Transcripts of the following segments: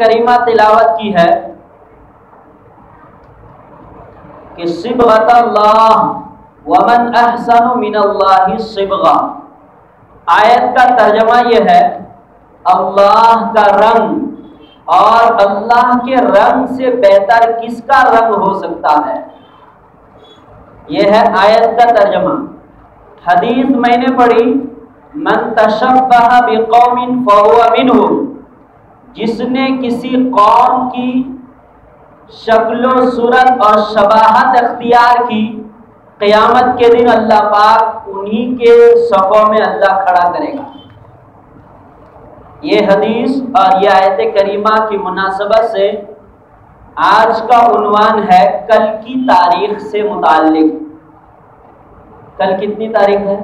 کریمہ تلاوت کی ہے کہ صبغۃ اللہ ومن احسن من اللہ صبغہ، آیت کا ترجمہ یہ ہے اللہ کا رنگ، اور اللہ کے رنگ سے بہتر کس کا رنگ ہو سکتا ہے، یہ ہے آیت کا ترجمہ۔ حدیث میں نے پڑھی من تشبہ بقوم فہو منہم، جس نے کسی قوم کی شکل و صورت اور شباہت اختیار کی، قیامت کے دن اللہ پاک انہی کے صفوں میں اللہ کھڑا کرے گا۔ یہ حدیث اور یہ آیت کریمہ کی مناسبت سے آج کا عنوان ہے کل کی تاریخ سے متعلق۔ کل کتنی تاریخ ہے؟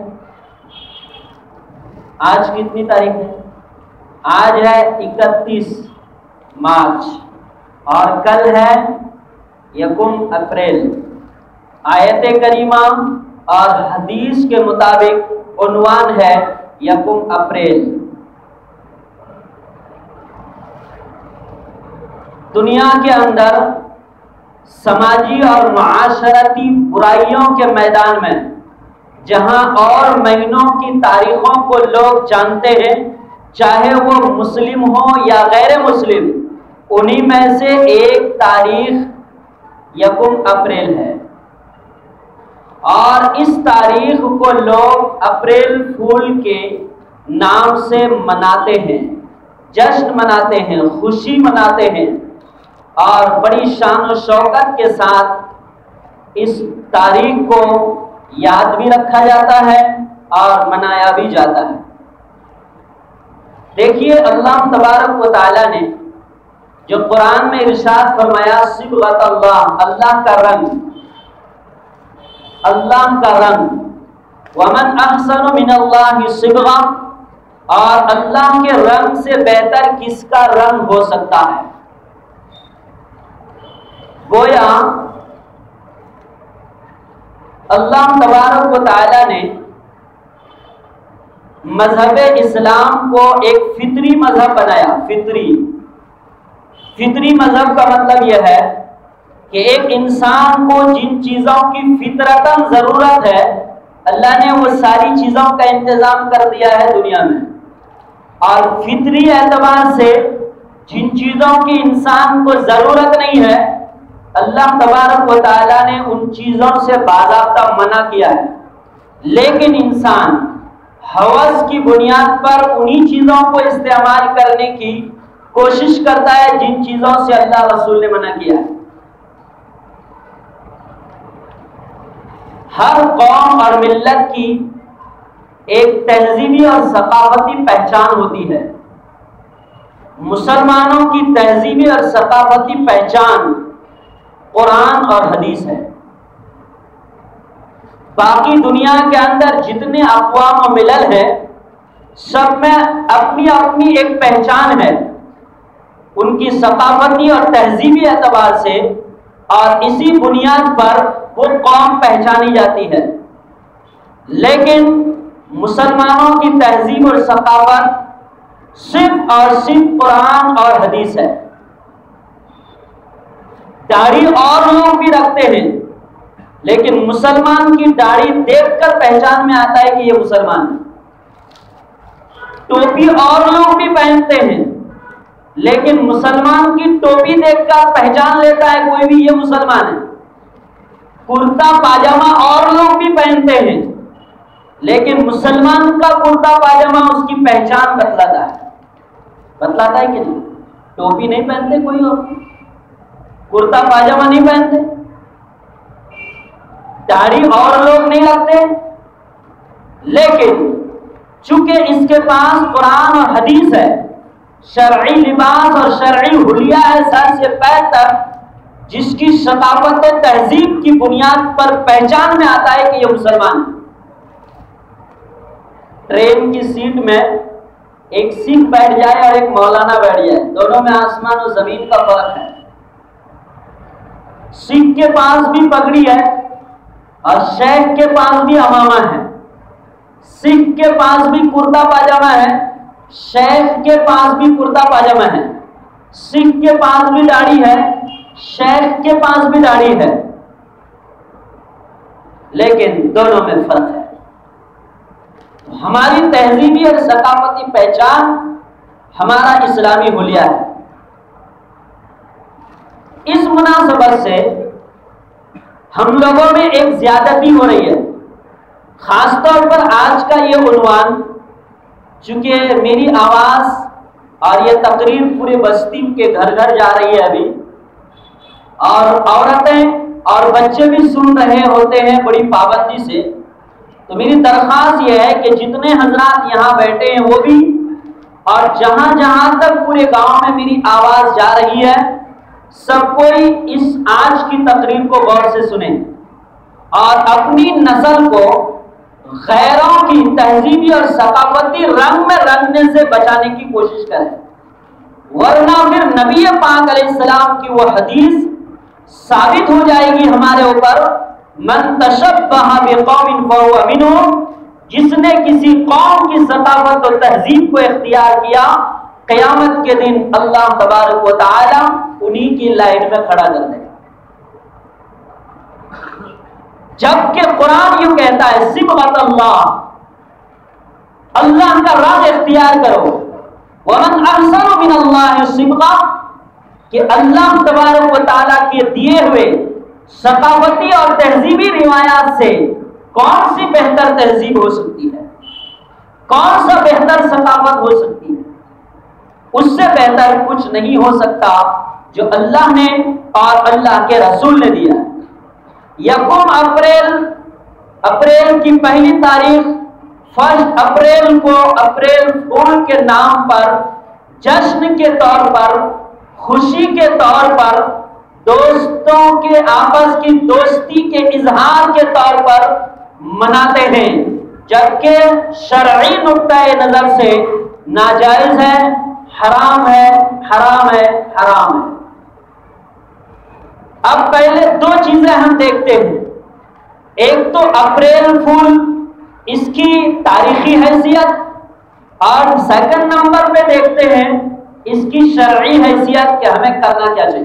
آج کتنی تاریخ ہے؟ آج ہے 31 مارچ اور کل ہے 1 اپریل۔ آیت کریمہ اور حدیث کے مطابق عنوان ہے 1 اپریل۔ دنیا کے اندر سماجی اور معاشرتی برائیوں کے میدان میں جہاں اور مہینوں کی تاریخوں کو لوگ جانتے ہیں، چاہے وہ مسلم ہو یا غیر مسلم، انہی میں سے ایک تاریخ 1 اپریل ہے، اور اس تاریخ کو لوگ اپریل فول کے نام سے مناتے ہیں، جشن مناتے ہیں، خوشی مناتے ہیں، اور بڑی شان و شوکت کے ساتھ اس تاریخ کو یاد بھی رکھا جاتا ہے اور منایا بھی جاتا ہے۔ دیکھیے اللہ تبارک و تعالی نے جو قرآن میں ارشاد فرمایا صبغۃ اللہ، اللہ کا رنگ، اللہ کا رنگ، ومن احسن من اللہ صبغہ، اور اللہ کے رنگ سے بہتر کس کا رنگ ہو سکتا ہے۔ گویا اللہ تبارک و تعالی نے مذہب اسلام کو ایک فطری مذہب بنایا۔ فطری مذہب کا مطلب یہ ہے کہ ایک انسان کو جن چیزوں کی فطرتاً ضرورت ہے، اللہ نے وہ ساری چیزوں کا انتظام کر دیا ہے دنیا میں، اور فطری اعتبار سے جن چیزوں کی انسان کو ضرورت نہیں ہے، اللہ تبارک و تعالیٰ نے ان چیزوں سے باضابطہ منع کیا ہے، لیکن انسان ہوس کی بنیاد پر انہی چیزوں کو استعمال کرنے کی کوشش کرتا ہے جن چیزوں سے اللہ رسول نے منع کیا ہے۔ ہر قوم اور ملت کی ایک تہذیبی اور ثقافتی پہچان ہوتی ہے۔ مسلمانوں کی تہذیبی اور ثقافتی پہچان قرآن اور حدیث ہے۔ باقی دنیا کے اندر جتنے اقوام و ملل ہیں، سب میں اپنی اپنی ایک پہچان ہے، ان کی ثقافتی اور تہذیبی اعتبار سے، اور اسی بنیاد پر وہ قوم پہچانی جاتی ہے۔ لیکن مسلمانوں کی تہذیب اور ثقافت صرف اور صرف قرآن اور حدیث ہے۔ داڑھی اور لوگ بھی رکھتے ہیں، لیکن مسلمان کی داڑھی دیکھ کر پہچان میں آتا ہے کہ یہ مسلمان ہے۔ ٹوپی اور لوگ بھی پہنتے ہیں، لیکن مسلمان کی ٹوپی دیکھ کر پہچان لیتا ہے کوئی بھی یہ مسلمان ہے۔ کرتا پاجامہ اور لوگ بھی پہنتے ہیں، لیکن مسلمان کا کرتا پاجامہ اس کی پہچان بتلاتا ہے کہ نہیں؟ ٹوپی نہیں پہنتے کوئی اور، کرتا پاجامہ نہیں پہنتے، داڑھی اور لوگ نہیں رکھتے، لیکن چونکہ اس کے پاس قرآن اور حدیث ہے، شرعی لباس اور شرعی حلیہ ہے سر سے پیر تک، جس کی ثقافت و تہذیب کی بنیاد پر پہچان میں آتا ہے کہ یہ مسلمان ہے۔ ٹرین کی سیٹ میں ایک سکھ بیٹھ جائے اور ایک مولانا بیٹھ جائے، دونوں میں آسمان و زمین کا فرق ہے۔ سکھ کے پاس بھی پگڑی ہے اور شیخ کے پاس بھی عمامہ ہے، سکھ کے پاس بھی کرتا پاجامہ ہے، شیخ کے پاس بھی کرتا پاجامہ ہے، سکھ کے پاس بھی داڑھی ہے، شیخ کے پاس بھی داڑھی ہے، لیکن دونوں میں فرق ہے۔ ہماری تہذیبی اور ثقافتی پہچان ہمارا اسلامی حلیہ ہے۔ اس مناسبت سے ہم لوگوں میں ایک زیادتی ہو رہی ہے، خاص طور پر آج کا یہ عنوان، چونکہ میری آواز اور یہ تقریر پورے بستی کے گھر گھر جا رہی ہے ابھی، اور عورتیں اور بچے بھی سن رہے ہوتے ہیں بڑی پابندی سے، تو میری درخواست یہ ہے کہ جتنے حضرات یہاں بیٹھے ہیں وہ بھی، اور جہاں جہاں تک پورے گاؤں میں میری آواز جا رہی ہے، سب کوئی اس آج کی تقریر کو غور سے سنیں اور اپنی نسل کو غیروں کی تہذیبی اور ثقافتی رنگ میں رنگنے سے بچانے کی کوشش کریں، ورنہ پھر نبی پاک علیہ السلام کی وہ حدیث ثابت ہو جائے گی ہمارے اوپر، من تشبہ بقوم فہو منہم، جس نے کسی قوم کی ثقافت اور تہذیب کو اختیار کیا، قیامت کے دن اللہ تبارک و تعالی انہی کی لائن میں کھڑا کر دے گا۔ جبکہ قرآن یوں کہتا ہے صبغۃ اللہ، اللہ کا رنگ اختیار کرو، ومن احسن من اللہ صبغہ، کہ اللہ تبارک و تعالیٰ کے دیے ہوئے ثقافتی اور تہذیبی روایات سے کون سی بہتر تہذیب ہو سکتی ہے، کون سا بہتر ثقافت ہو سکتی ہے؟ اس سے بہتر کچھ نہیں ہو سکتا جو اللہ نے اور اللہ کے رسول نے دیا ہے۔ یکم اپریل کی پہلی تاریخ، 1 اپریل کو اپریل فول کے نام پر، جشن کے طور پر، خوشی کے طور پر، دوستوں کے آپس کی دوستی کے اظہار کے طور پر مناتے ہیں، جبکہ شرعی نقطۂ نظر سے ناجائز ہے، حرام ہے، حرام ہے، حرام ہے۔ اب پہلے دو چیزیں ہم دیکھتے ہیں، ایک تو اپریل فول، اس کی تاریخی حیثیت، اور سیکنڈ نمبر پہ دیکھتے ہیں اس کی شرعی حیثیت کہ ہمیں کرنا کیا چاہیے۔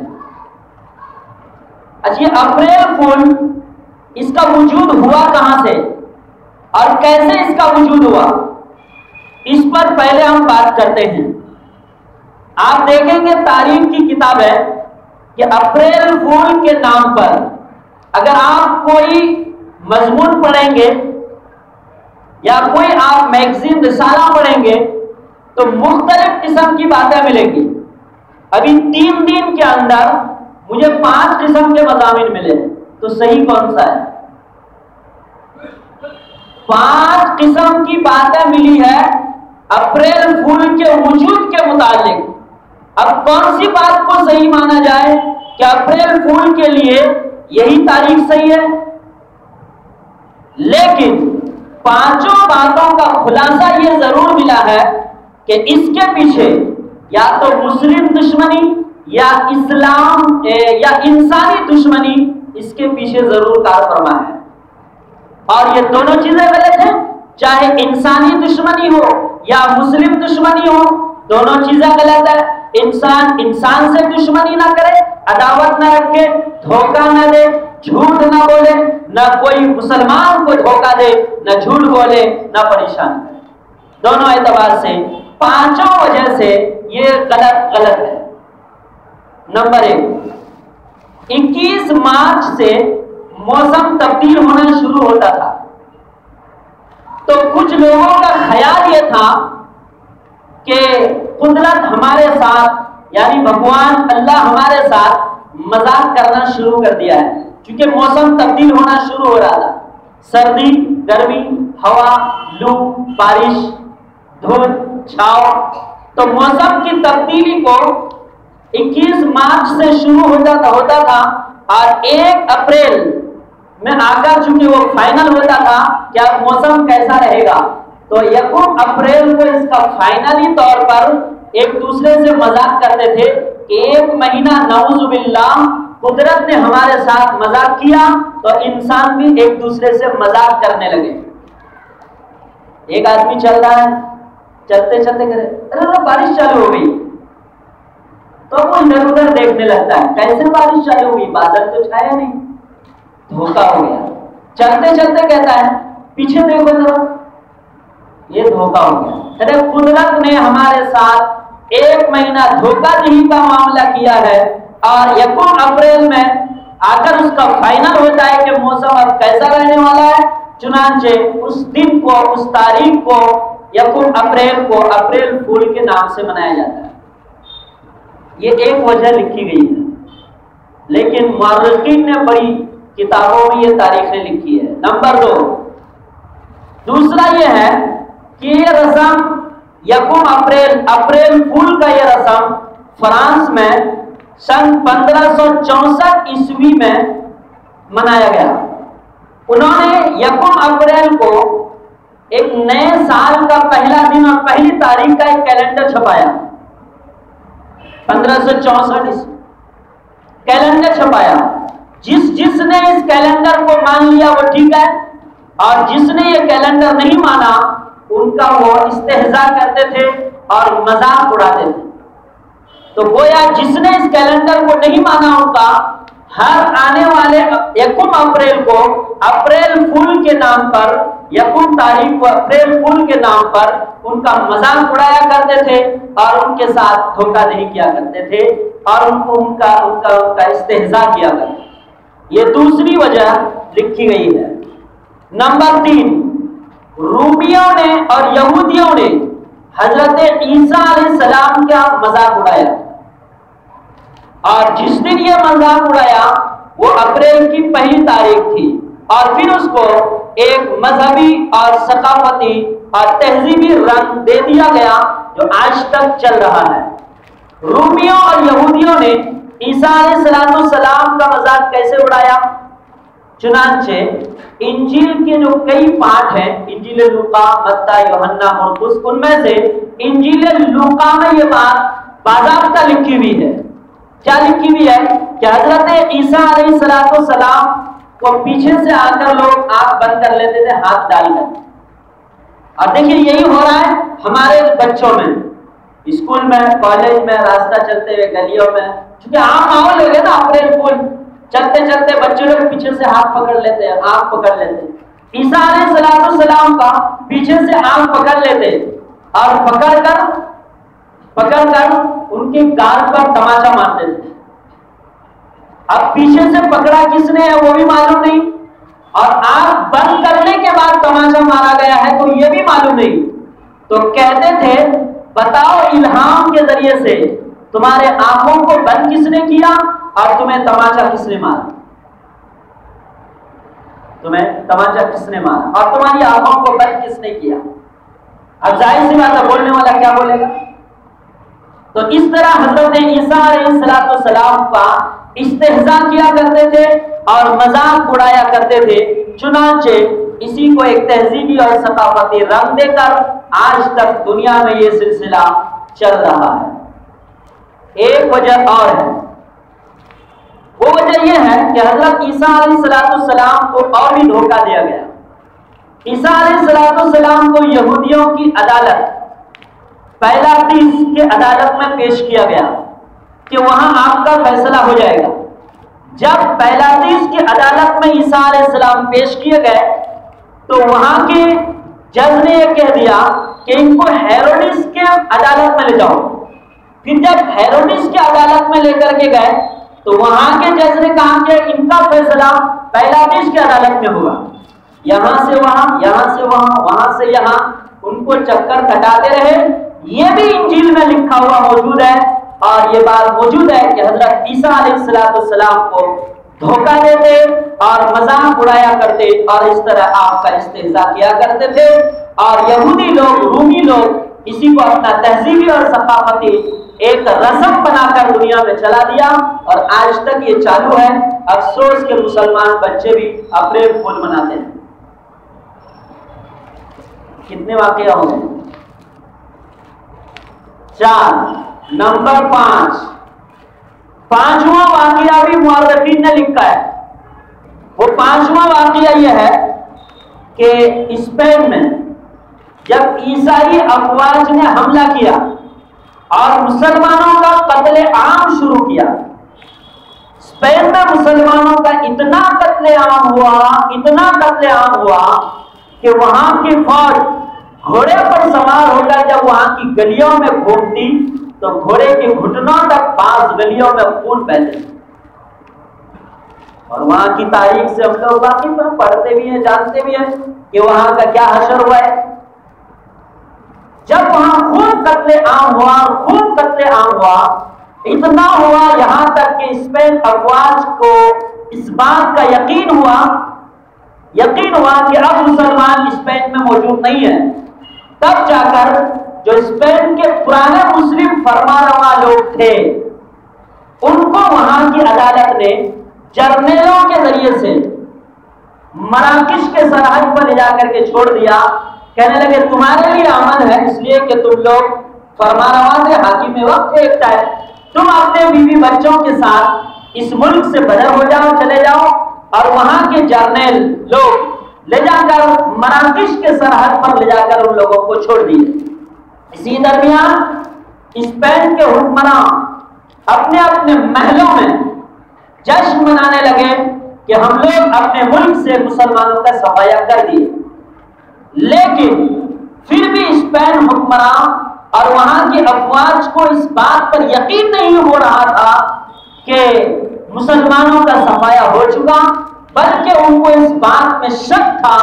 اچھا، یہ اپریل فول، اس کا وجود ہوا کہاں سے اور کیسے اس کا وجود ہوا، اس پر پہلے ہم بات کرتے ہیں۔ آپ دیکھیں گے تاریخ کی کتاب ہے کہ اپریل فول کے نام پر اگر آپ کوئی مضمون پڑھیں گے یا کوئی آپ میگزین رسالہ پڑھیں گے تو مختلف قسم کی باتیں ملیں گی۔ ابھی 3 دن کے اندر مجھے 5 قسم کے مضامین ملے، تو صحیح کون سا ہے؟ 5 قسم کی باتیں ملی ہے اپریل فول کے وجود کے متعلق۔ اب کون سی بات کو صحیح مانا جائے کہ اپریل فول کے لیے یہی تاریخ صحیح ہے؟ لیکن 5 باتوں کا خلاصہ یہ ضرور ملا ہے کہ اس کے پیچھے یا تو مسلم دشمنی یا اسلام یا انسانی دشمنی اس کے پیچھے ضرور کار فرما ہے، اور یہ دونوں چیزیں غلط ہیں، چاہے انسانی دشمنی ہو یا مسلم دشمنی ہو، دونوں چیزیں غلط ہے۔ انسان سے دشمنی نہ کرے، عداوت نہ رکھے، دھوکہ نہ دے، جھوٹ نہ بولے، نہ کوئی مسلمان کو دھوکہ دے، نہ جھوٹ بولے، نہ پریشان کرے۔ دونوں اعتبار سے 5 وجہ سے یہ غلط ہے۔ نمبر 1، 21 مارچ سے موسم تبدیل ہونا شروع ہوتا تھا، تو کچھ لوگوں کا خیال یہ تھا کہ قدرت ہمارے ساتھ، یعنی بھگوان اللہ ہمارے ساتھ مذاق کرنا شروع کر دیا ہے، کیونکہ موسم تبدیل ہونا شروع ہو رہا تھا، سردی، گرمی، ہوا، لو، بارش، دھوپ، چھاؤ، تو موسم کی تبدیلی کو 21 مارچ سے شروع ہوتا تھا، اور 1 اپریل میں آ کر چونکہ وہ فائنل ہوتا تھا کہ اب موسم کیسا رہے گا، تو 1 اپریل کو اس کا فائنلی طور پر ایک دوسرے سے مذاق کرتے تھے کہ 1 مہینہ نعوذ باللہ قدرت نے ہمارے ساتھ مذاق کیا تو انسان بھی ایک دوسرے سے مذاق کرنے لگے۔ ایک آدمی چل رہا ہے، چلتے چلتے کرے ارے بارش چالو ہو گئی، تو دیکھنے لگتا ہے کیسے بارش چالو ہوئی، بادل تو چھایا نہیں، دھوکا ہو گیا۔ چلتے چلتے کہتا ہے پیچھے دیکھو ذرا، یہ دھوکا ہو گیا۔ ارے قدرت نے ہمارے ساتھ 1 مہینہ دھوکا دہی کا معاملہ کیا ہے، اور 1 اپریل میں آ کر اس کا فائنل ہوتا ہے کہ موسم اب کیسا رہنے والا ہے۔ چنانچہ اس دن کو، اس تاریخ کو، 1 اپریل کو اپریل فول کے نام سے منایا جاتا ہے۔ یہ ایک وجہ لکھی گئی ہے، لیکن مورخین نے بڑی کتابوں میں یہ تاریخیں لکھی ہے۔ نمبر 2، دوسرا یہ ہے کہ یہ رسم 1 اپریل، اپریل فول کا یہ رسم فرانس میں سن 1564 عیسوی میں منایا گیا۔ انہوں نے 1 اپریل کو ایک نئے سال کا پہلا دن اور پہلی تاریخ کا ایک کیلنڈر چھپایا، 1564 عیسوی کیلنڈر چھپایا۔ جس نے اس کیلنڈر کو مان لیا وہ ٹھیک ہے، اور جس نے یہ کیلنڈر نہیں مانا ان کا وہ استہزاء کرتے تھے اور مذاق اڑاتے تھے۔ تو گویا جس نے اس کیلنڈر کو نہیں مانا ان کا ہر آنے والے 1 اپریل کو اپریل فول کے نام پر، 1 تاریخ کو اپریل فول کے نام پر ان کا مذاق اڑایا کرتے تھے اور ان کے ساتھ دھوکہ دہی کیا کرتے تھے اور ان کا استہزاء کیا کرتے تھے۔ یہ دوسری وجہ لکھی گئی ہے۔ نمبر 3، رومیوں نے اور یہودیوں نے حضرت عیسیٰ علیہ السلام کا مذاق اڑایا، اور جس دن یہ مذاق اڑایا وہ اپریل کی پہلی تاریخ تھی، اور پھر اس کو ایک مذہبی اور ثقافتی اور تہذیبی رنگ دے دیا گیا جو آج تک چل رہا ہے۔ رومیوں اور یہودیوں نے عیسیٰ علیہ السلام کا مذاق کیسے اڑایا؟ چنانچہ انجیل کے جو کئی پارٹ ہیں، انجیل لوقا، متی، یوحنا، مرقس، ان میں سے انجیل لوقا میں یہ بات باضابطہ لکھی ہوئی ہے۔ کیا لکھی ہوئی ہے؟ کہ حضرت عیسیٰ علیہ السلام کو پیچھے سے آ کر لوگ آنکھ بند کر لیتے تھے ہاتھ ڈال کر، اور دیکھیے یہی ہو رہا ہے ہمارے بچوں میں، اسکول میں، کالج میں، راستہ چلتے ہوئے گلیوں میں، کیونکہ عام ماحول ہو گیا نا اپریل فول، چلتے چلتے بچے لوگ پیچھے سے ہاتھ پکڑ لیتے ہیں، آنکھ پکڑ لیتے ہیں۔ عیسیٰ علیہ السلام کا پیچھے سے آنکھ پکڑ لیتے اور پکڑ کر ان کے گال پر تماچا مارتے تھے۔ اب پیچھے سے پکڑا کس نے ہے وہ بھی معلوم نہیں، اور آنکھ بند کرنے کے بعد تماچا مارا گیا ہے تو یہ بھی معلوم نہیں۔ تو کہتے تھے بتاؤ الہام کے ذریعے سے تمہارے آنکھوں کو بند کس نے کیا اور تمہیں تماچا کس نے مارا؟ تمہیں تماچا کس نے مارا اور تمہاری آنکھوں کو بند کس نے کیا؟ اب ظاہر سی بات ہے بولنے والا کیا بولے گا؟ تو اس طرح حضرت عیسیٰ علیہ السلام کا استہزاء کیا کرتے تھے اور مذاق اڑایا کرتے تھے۔ چنانچہ اسی کو ایک تہذیبی اور ثقافتی رنگ دے کر آج تک دنیا میں یہ سلسلہ چل رہا ہے۔ ایک وجہ اور ہے، وہ وجہ یہ ہے کہ حضرت عیسیٰ علیہ السلام کو اور بھی دھوکہ دیا گیا۔ عیسیٰ علیہ السلام کو یہودیوں کی عدالت پیلاطس کے عدالت میں پیش کیا گیا کہ وہاں آپ کا فیصلہ ہو جائے گا۔ جب پیلاطس کی عدالت میں عیسیٰ علیہ السلام پیش کیے گئے تو وہاں کے جج نے یہ کہہ دیا کہ ان کو ہیروڈس کے عدالت میں لے جاؤ۔ پھر جب ہیروڈس کی عدالت میں لے کر کے گئے تو وہاں کے جج نے کہا کہ ان کا فیصلہ پیلاطس کی عدالت میں ہوگا۔ یہاں سے وہاں، یہاں سے وہاں، وہاں سے یہاں ان کو چکر کٹاتے رہے۔ یہ بھی انجیل میں لکھا ہوا موجود ہے، اور یہ بات موجود ہے کہ حضرت عیسیٰ علیہ السلام کو دھوکہ دیتے اور مذاق اڑایا کرتے اور اس طرح آپ کا استہزاء کیا کرتے تھے، اور یہودی لوگ، رومی لوگ اسی کو اپنا تہذیبی اور ثقافتی ایک رسم بنا کر دنیا میں چلا دیا، اور آج تک یہ چالو ہے۔ افسوس کہ مسلمان بچے بھی اپریل فول مناتے ہیں۔ کتنے واقعہ ہوں گے؟ 4۔ نمبر 5، پانچواں واقعہ بھی مورخین نے لکھا ہے۔ وہ پانچواں واقعہ یہ ہے کہ اسپین میں جب عیسائی افواج نے حملہ کیا اور مسلمانوں کا قتل عام شروع کیا، اسپین میں مسلمانوں کا اتنا قتل عام ہوا کہ وہاں کی فوج گھوڑے پر سوار ہو کر جب وہاں کی گلیوں میں گھومتی تو گھوڑے کے گھٹنوں تک بعض گلیوں میں خون بہتے، اور وہاں کی تاریخ سے ہم لوگ واقف ہیں، پڑھتے بھی ہیں، جانتے بھی ہیں کہ وہاں کا کیا حشر ہوا ہے۔ جب وہاں خون قتل عام ہوا، اتنا ہوا یہاں تک کہ اسپین افواج کو اس بات کا یقین ہوا کہ اب مسلمان اسپین میں موجود نہیں ہیں۔ تب جا کر جو اسپین کے پرانے مسلم فرمانروا لوگ تھے ان کو وہاں کی عدالت نے جرنیلوں کے ذریعے سے مراکش کے سرحد پر لے جا کر کے چھوڑ دیا، کہنے لگے تمہارے لیے امن ہے اس لیے کہ تم لوگ فرمانروا سے حاکم وقت ایک ہے، تم اپنے بیوی بچوں کے ساتھ اس ملک سے بدر ہو جاؤ، چلے جاؤ، اور وہاں کے جرنیل لوگ لے جا کر مراکش کے سرحد پر لے جا کر ان لوگوں کو چھوڑ دیے۔ اسی درمیان اسپین کے حکمراں اپنے اپنے محلوں میں جشن منانے لگے کہ ہم لوگ اپنے ملک سے مسلمانوں کا صفایا کر دیے، لیکن پھر بھی اسپین حکمراں اور وہاں کی افواج کو اس بات پر یقین نہیں ہو رہا تھا کہ مسلمانوں کا صفایا ہو چکا، بلکہ ان کو اس بات میں شک تھا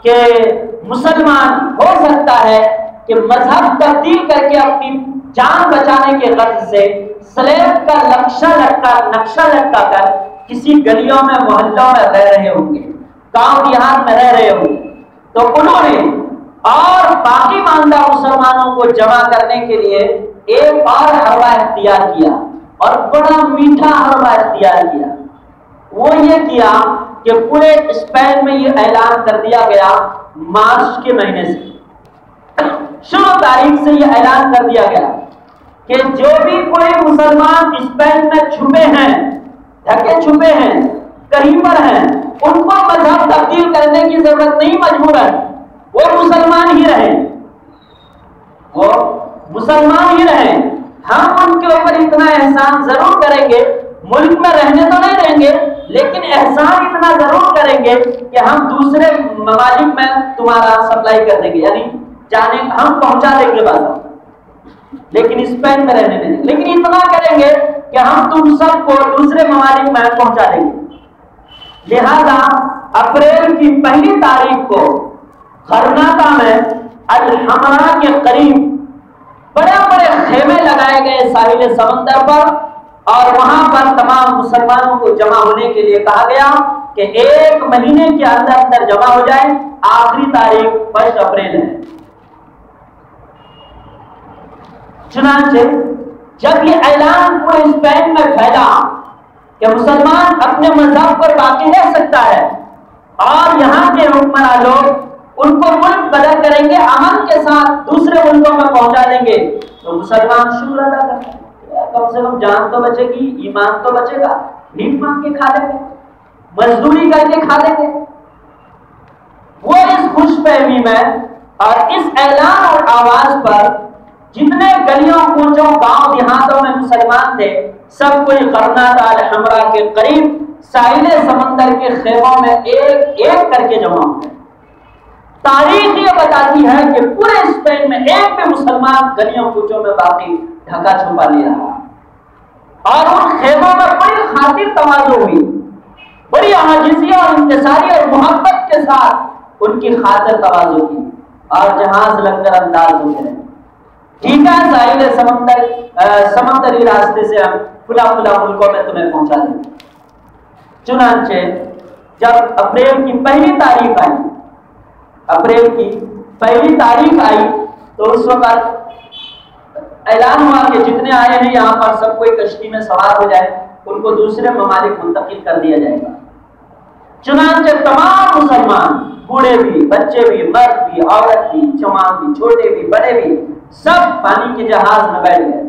کہ مسلمان ہو سکتا ہے کہ مذہب تبدیل کر کے اپنی جان بچانے کے غرض سے سلیب کا نقشہ لٹکا کر کسی گلیوں میں محلوں میں رہ رہے ہوں گے، گاؤں دیہات میں رہ رہے ہوں گے۔ تو انہوں نے اور باقی ماندہ مسلمانوں کو جمع کرنے کے لیے ایک اور حربہ اختیار کیا، اور بڑا میٹھا حربہ اختیار کیا۔ وہ یہ کیا کہ پورے اسپین میں یہ اعلان کر دیا گیا، مارچ کے مہینے سے شروع تاریخ سے یہ اعلان کر دیا گیا کہ جو بھی کوئی مسلمان اسپین میں چھپے ہیں، ڈھکے چھپے ہیں، کہیں پر ہیں، ان کو مذہب تبدیل کرنے کی ضرورت نہیں، مجبور ہے وہ مسلمان ہی رہیں، ہم ان کے اوپر اتنا احسان ضرور کریں گے، ملک میں رہنے تو نہیں دیں گے لیکن احسان اتنا ضرور کریں گے کہ ہم دوسرے ممالک میں تمہارا سپلائی کر دیں گے، یعنی ہم پہنچا دیں گے بازار، لیکن اسپین میں رہنے دیں گے، لیکن اتنا کریں گے کہ ہم تم سب کو دوسرے ممالک میں پہنچا دیں گے۔ لہذا اپریل کی 1 تاریخ کو غرناطہ میں الحمرا کے قریب بڑے بڑے خیمے لگائے گئے ساحل سمندر پر، اور وہاں پر تمام مسلمانوں کو جمع ہونے کے لیے کہا گیا کہ 1 مہینے کے اندر جمع ہو جائیں، آخری تاریخ 1 اپریل ہے۔ چنانچہ جب یہ اعلان پورے اسپین میں پھیلا کہ مسلمان اپنے مذہب پر باقی رہ سکتا ہے اور یہاں کے حکمراں لوگ ان کو ملک بدل کریں گے، امن کے ساتھ دوسرے ملکوں میں پہنچا دیں گے، تو مسلمان شکر ادا کریں گے، کم سے کم جان تو بچے گی، ایمان تو بچے گا، بھیک مانگ کے کھا لیں گے، مزدوری کر کے کھا لیں گے۔ وہ اس خوش فہمی میں اور اس اعلان اور آواز پر جتنے گلیوں کوچوں گاؤں دیہاتوں میں مسلمان تھے سب کوئی غرناطہ الحمرا کے قریب ساحل سمندر کے خیموں میں ایک ایک کر کے جمع ہوئے۔ تاریخ یہ بتاتی ہے کہ پورے اسپین میں ایک بھی مسلمان گلیوں کوچوں میں باقی ڈھکا چھپا نہیں رہا، اور ان خیموں میں بڑی خاطر تواضع ہوئی، بڑی عاجزی اور انکساری اور محبت کے ساتھ ان کی خاطر تواضع کی، اور جہاز لنگر انداز ہو گئے، ٹھیک ہے ساحل سمندری راستے سے ہم کھلا ملکوں میں تمہیں پہنچا دیں۔ چنانچہ جب اپریل کی پہلی تاریخ آئی تو اس وقت اعلان ہوا کہ جتنے آئے ہیں یہاں پر سب کوئی کشتی میں سوار ہو جائے، ان کو دوسرے ممالک منتقل کر دیا جائے گا۔ چنانچہ تمام مسلمان، بوڑھے بھی، بچے بھی، مرد بھی، عورت بھی، جوان بھی، چھوٹے بھی، بڑے بھی، سب پانی کے جہاز میں بیٹھ گئے۔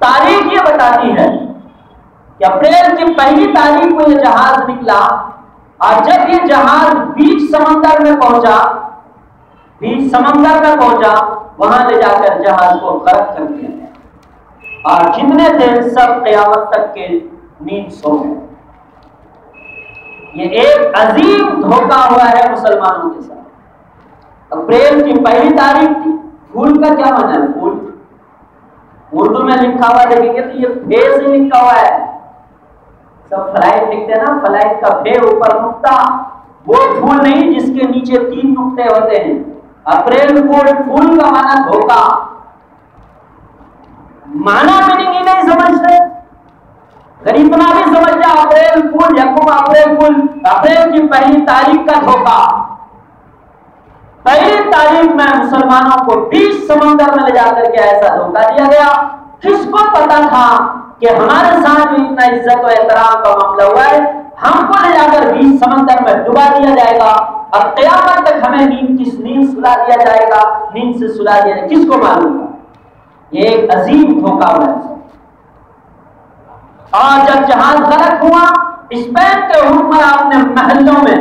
تاریخ یہ بتاتی ہے کہ اپریل کی 1 تاریخ کو یہ جہاز نکلا، اور جب یہ جہاز بیچ سمندر میں پہنچا وہاں لے جا کر جہاز کو غرق کر دیا گیا، اور جتنے تھے سب قیامت تک کے نیند سو گئے. یہ ایک عظیم دھوکہ ہوا ہے مسلمانوں کے ساتھ. اپریل کی پہلی تاریخ تھی. پھول کا کیا معنی ہے؟ پھول اردو میں لکھا ہوا دیکھیں گے تو یہ پھے سے لکھا ہوا ہے. سب فلائٹ لکھتے ہیں نا، فلائٹ کا پھے اوپر نقطہ، وہ پھول نہیں جس کے نیچے 3 نقطے ہوتے ہیں. اپریل پھول، پھول کا معنی دھوکہ. معنی میننگ ہی نہیں سمجھتے. اگر اتنا بھی سمجھ جائے اپریل پھول، یکم اپریل پھول، اپریل کی پہلی تاریخ کا دھوکہ. پہلی تاریخ میں مسلمانوں کو 20 سمندر میں لے جا کر کے ایسا دھوکہ دیا گیا. کس کو پتا تھا کہ ہمارے ساتھ جو اتنا عزت و احترام کا معاملہ ہوا ہے، ہم کو لے جا کر 20 سمندر میں ڈبا دیا جائے گا اور قیامت تک ہمیں نیند سلا دیا جائے گا، نیند سے سلا دیا جائے گا. کس کو معلوم تھا؟ یہ ایک عظیم دھوکہ ہوا ہے. اور جب جہاز غلط ہوا، اسپین کے حکمراں اپنے محلوں میں،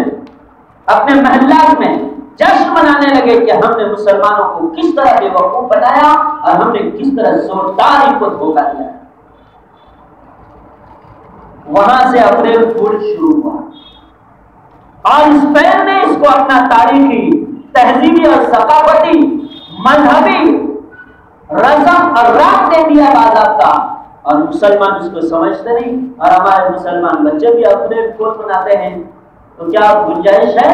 اپنے محلات میں جشن منانے لگے کہ ہم نے مسلمانوں کو کس طرح بے وقوف بنایا اور ہم نے کس طرح زوردار ان کو دھوکہ دیا. وہاں سے اپریل پھول شروع ہوا اور اسپین نے اس کو اپنا تاریخی، تہذیبی اور ثقافتی، مذہبی رسم اور رنگ دے دیا باضابطہ. اور مسلمان اس کو سمجھتے نہیں. اور ہمارے مسلمان بچے بھی اپریل پھول مناتے ہیں. تو کیا گنجائش ہے؟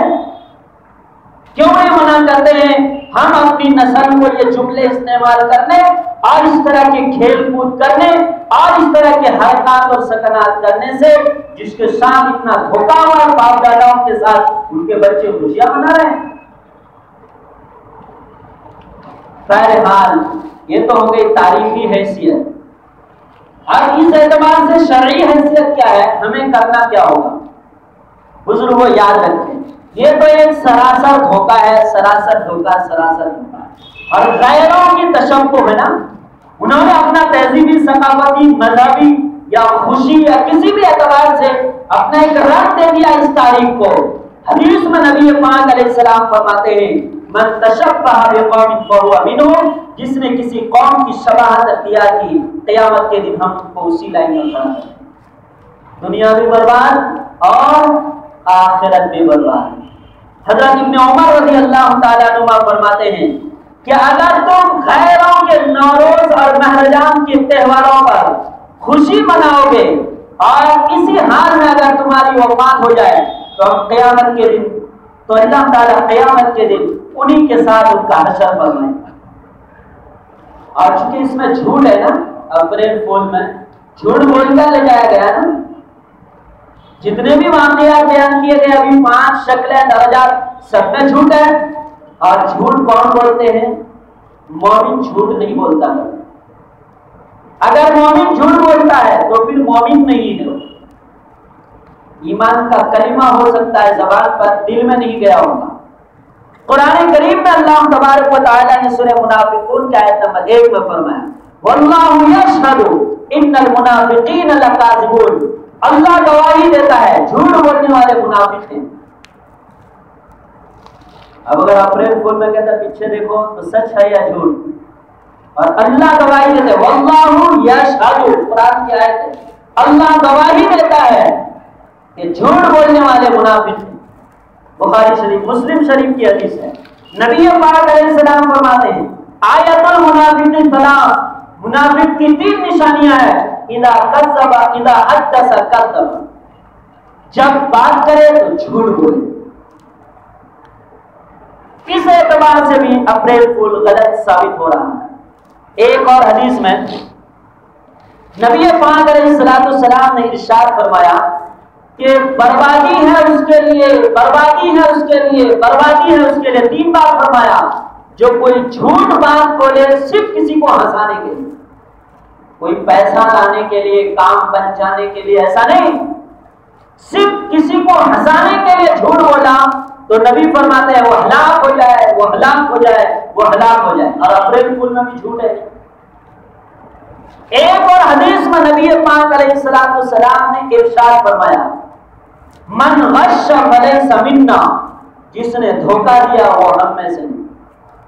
کیوں نہیں منع کرتے ہیں؟ ہم اپنی نسل کو یہ جملے استعمال کرنے اور اس طرح کے کھیل کود کرنے اور اس طرح کے حرکات اور سکنات کرنے سے جس کے ساتھ اتنا دھوکہ ہوا باپ داداؤں کے ساتھ، ان کے بچے خوشیاں منا رہے ہیں. بہرحال یہ تو ہو گئی تاریخی حیثیت. اور اس اعتبار سے شرعی حیثیت کیا ہے، ہمیں کرنا کیا ہوگا؟ بزرگوں یاد رکھیں، یہ تو ایک سراسر دھوکہ ہے، سراسر دھوکہ، سراسر دھوکہ. اور غیروں کی تشبہ ہے نا، انہوں نے اپنا تہذیبی، ثقافتی، مذہبی یا خوشی یا کسی بھی اعتبار سے اپنا ایک رنگ دے دیا اس تاریخ کو. حدیث میں نبی پاک علیہ السلام فرماتے ہیں من تشبہ بقوم فہو منہم، جس نے کسی قوم کی شباہت اختیار کی قیامت کے دن ہم کو اسی لائن میں کھڑا کریں. دنیا بھی برباد اور آخرت بھی برباد. حضرت ابن عمر رضی اللہ تعالیٰ عنہ فرماتے ہیں کہ اگر تم غیروں کے نوروز اور مہرجان کے تہواروں پر خوشی مناؤ گے اور اسی حال میں اگر تمہاری وفات ہو جائے تو ہم قیامت کے دن، تو اللہ تعالیٰ قیامت کے دن انہی کے ساتھ ان کا حشر فرمائیں. اور چونکہ اس میں جھوٹ ہے نا، اپریل پھول میں جھوٹ بول کر لے جایا گیا نا. جتنے بھی واقعات بیان کیے گئے ابھی 5 شکلیں، درجات، سب میں جھوٹ ہے. اور جھوٹ کون بولتے ہیں؟ مومن جھوٹ نہیں بولتا. اگر مومن جھوٹ بولتا ہے تو پھر مومن نہیں ہے. ایمان کا کلمہ ہو سکتا ہے زبان پر، دل میں نہیں گیا ہوگا. قرآن کریم میں اللہ تبارک و تعالیٰ نے سورہ منافقون کی آیت نمبر 1 میں فرمایا واللہ یشہد ان المنافقین لکاذبون، اللہ گواہی دیتا ہے جھوٹ بولنے والے منافق ہیں. اب اگر اپریل پھول میں کہتا پیچھے دیکھو تو سچ ہے یا جھوٹ؟ اور اللہ گواہی دیتا ہے واللہ یشہد، قرآن کی آیت ہے، اللہ گواہی دیتا ہے کہ جھوٹ بولنے والے منافق ہیں. بخاری شریف، مسلم شریف کی حدیث ہے. نبی پاک علیہ السلام فرماتے ہیں آیت المنافق ثلاث، منافق کی 3 نشانیاں ہیں. اذا کذب، اذا حدث کذب، جب بات کرے تو جھوٹ بولے. اس اعتبار سے بھی اپریل پھول غلط ثابت ہو رہا ہے. ایک اور حدیث میں نبی پاک علیہ السلام نے ارشاد فرمایا کہ بربادی ہے اس کے لیے، بربادی ہے اس کے لیے، بربادی ہے اس کے لیے. 3 بار فرمایا. جو کوئی جھوٹ بات بولے صرف کسی کو ہنسانے کے لیے، کوئی پیسہ لانے کے لیے، کام بن جانے کے لیے، ایسا نہیں، صرف کسی کو ہنسانے کے لیے جھوٹ بولا تو نبی فرماتے ہیں وہ ہلاک ہو جائے، وہ ہلاک ہو جائے، وہ ہلاک ہو جائے. اور اپریل پھول میں بھی جھوٹ ہے. ایک اور حدیث میں نبی پاک علیہ السلام نے ارشاد فرمایا من غش فلیس منا، جس نے دھوکہ دیا وہ ہم میں سے نہیں.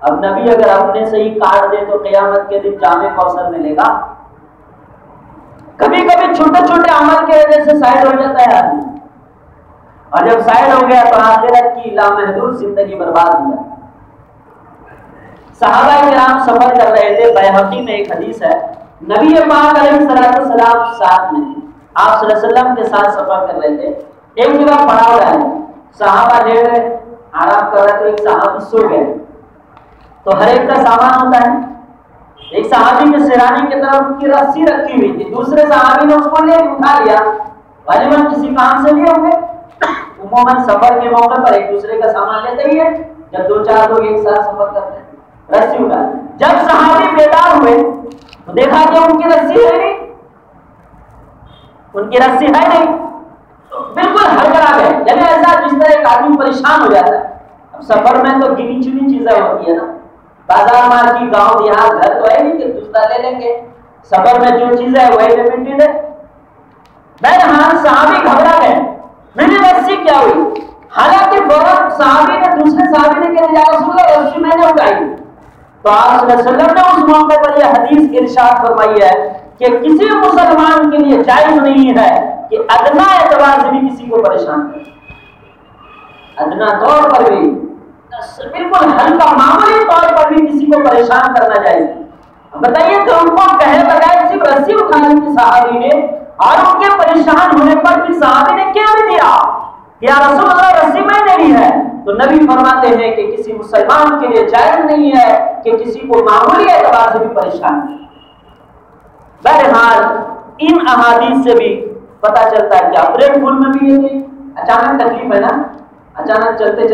اب نبی اگر اپنے سے ہی کاٹ دے تو قیامت کے دن جامع کوثر ملے گا؟ کبھی کبھی چھوٹے چھوٹے عمل کی وجہ سے سائڈ ہو جاتا ہے آدمی، اور جب سائڈ ہو گیا تو آخرت کی لامحدود زندگی برباد ہو جاتی۔ صحابہ کرام سفر کر رہے تھے، بیہقی میں ایک حدیث ہے، نبی پاک علیہ السلام ساتھ میں تھے، آپ صلی اللہ علیہ وسلم کے ساتھ سفر کر رہے تھے، ایک جگہ پڑاؤ ڈالے، صحابہ لیٹ رہے آرام کر رہے، تو ایک صحابی سو گئے۔ تو ہر ایک کا سامان ہوتا ہے، ایک صحابی کے سرانے کی طرف کی رسی رکھی ہوئی تھی، دوسرے صحابی نے اس کو لے اٹھا لیا، غالباً کسی کام سے لیے ہوں گے۔ عموماً سفر کے موقع پر ایک دوسرے کا سامان لیتے ہی ہے، جب دو چار لوگ ایک ساتھ سفر کرتے ہیں، رسی اٹھا۔ جب صحابی بیدار ہوئے تو دیکھا کہ ان کی رسی ہے نہیں، ان کی رسی ہے نہیں، بالکل ہڑبڑا گئے، یعنی ایسا جس طرح ایک آدمی پریشان ہو جاتا ہے۔ اب سفر میں تو گنی چنی چیزیں ہوتی ہے نا، بازار مارکی گاؤں دیہات گھر تو ہے نہیں کہ دوسرا لے لیں گے، سفر میں جو چیز ہے وہی لمیٹڈ ہے۔ بہرحال صحابی گھبرا گئے، میری رسی کیا ہوئی؟ حالانکہ فوراً صحابی نے دوسرے صحابی نے کہا یا رسول اللہ رسی میں نے اٹھائی، تو آپ صلی اللہ علیہ وسلم نے اس موقع پر یہ حدیث ارشاد فرمائی ہے کہ کسی مسلمان کے لیے جائز نہیں ہے کہ ادنا اعتبار سے بھی کسی کو پریشان کرے، ادنا طور پر بھی، بالکل ہلکا معمولی طور پر بھی کسی کو پریشان کرنا جائز ہے۔ بتائیے کہ ان کو کہے بغیر صرف رسی اٹھانے کی صحابی نے، اور ان کے پریشان ہونے پر بھی صحابی نے کیا بھی دیا، یا رسول اللہ رسی میں نے لی ہے، تو نبی فرماتے ہیں کہ کسی مسلمان کے لیے جائز نہیں ہے کہ کسی کو معمولی اعتبار سے بھی پریشان کرے۔ بہرحال ان احادیث سے بھی پتہ چلتا ہے کہ اپریل فول میں بھی یہ اچانک تکلیف ہے نا، اچانک چلتے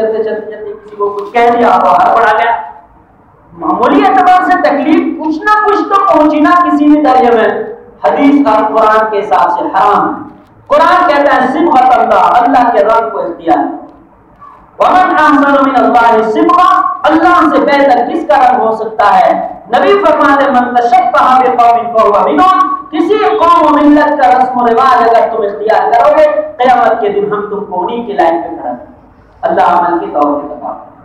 کسی کو کچھ کہہ دیا اور ہڑبڑا گیا، معمولی اعتبار سے تکلیف کچھ نہ کچھ تو پہنچی نا کسی بھی درجے میں، حدیث اور قرآن کے حساب سے حرام ہے۔ قرآن کہتا ہے صبغۃ اللہ، اللہ کے رنگ کو اختیار، ومن احسن من اللہ صبغہ، اللہ سے بہتر کس کا رنگ ہو سکتا ہے؟ نبی فرماتے من تشبہ بقوم فہو منہم، کسی قوم و ملت کا رسم و رواج اگر تم اختیار کرو گے، قیامت کے دن ہم تم کو انہی کی لائن پہ کھڑا کریں گے۔ اللہ عمل کی توفیق عطا فرمائے۔